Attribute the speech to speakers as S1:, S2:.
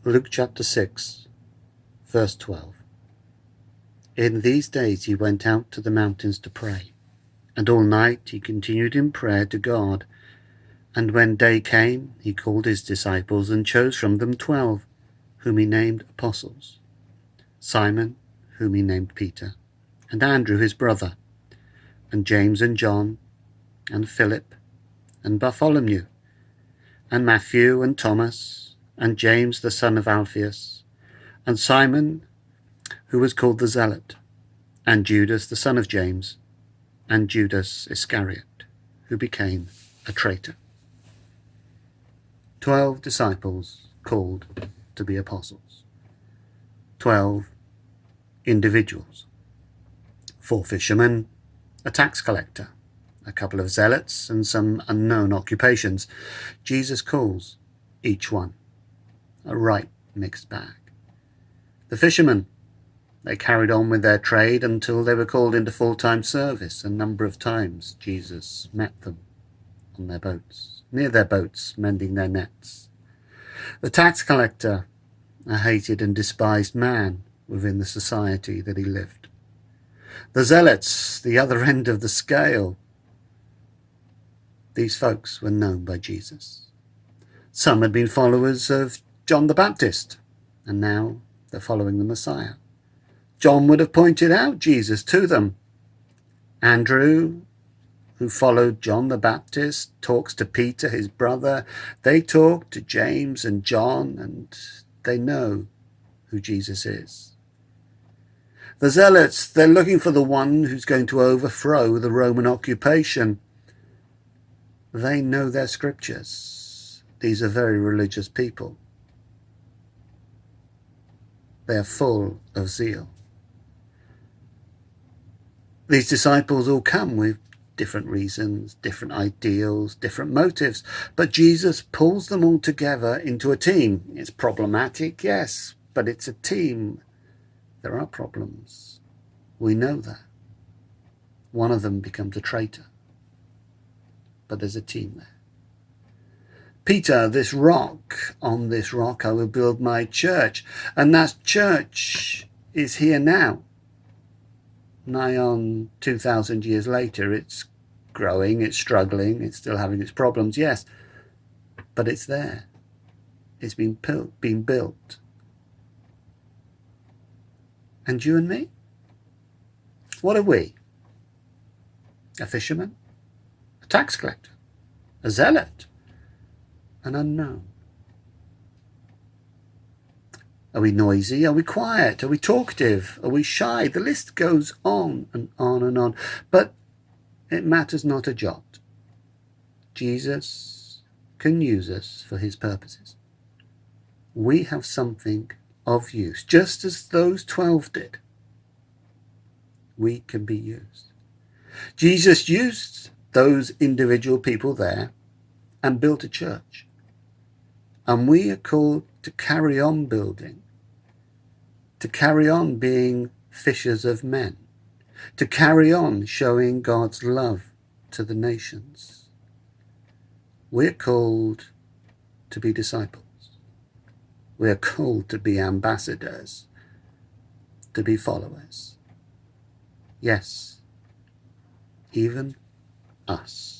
S1: Luke chapter 6, verse 12. In these days he went out to the mountains to pray, and all night he continued in prayer to God. And when day came, he called his disciples and chose from them 12, whom he named apostles: Simon, whom he named Peter, and Andrew his brother, and James and John, and Philip, and Bartholomew, and Matthew and Thomas, and James the son of Alphaeus, and Simon, who was called the Zealot, and Judas the son of James, and Judas Iscariot, who became a traitor. 12 disciples called to be apostles. 12 individuals. 4 fishermen, a tax collector, a couple of zealots, and some unknown occupations. Jesus calls each one a right mixed bag. The fishermen, they carried on with their trade until they were called into full-time service. A number of times Jesus met them on their boats, near their boats, mending their nets. The tax collector, a hated and despised man within the society that he lived. The zealots, the other end of the scale. These folks were known by Jesus. Some had been followers of John the Baptist, and now they're following the Messiah. John would have pointed out Jesus to them. Andrew, who followed John the Baptist, talks to Peter, his brother. They talk to James and John, and they know who Jesus is. The zealots, they're looking for the one who's going to overthrow the Roman occupation. They know their scriptures. These are very religious people. They are full of zeal. These disciples all come with different reasons, different ideals, different motives, but Jesus pulls them all together into a team. It's problematic, yes, but it's a team. There are problems. We know that. One of them becomes a traitor, but there's a team there. Peter, this rock, on this rock I will build my church. And that church is here now. Nigh on 2,000 years later, it's growing, it's struggling, it's still having its problems, yes. But it's there. It's been built. And you and me? What are we? A fisherman? A tax collector? A zealot? An unknown? Are we noisy? Are we quiet? Are we talkative? Are we shy? The list goes on and on and on. But it matters not a jot. Jesus can use us for his purposes. We have something of use, just as those 12 did. We can be used. Jesus used those individual people there and built a church. And we are called to carry on building, to carry on being fishers of men, to carry on showing God's love to the nations. We're called to be disciples. We're called to be ambassadors, to be followers. Yes, even us.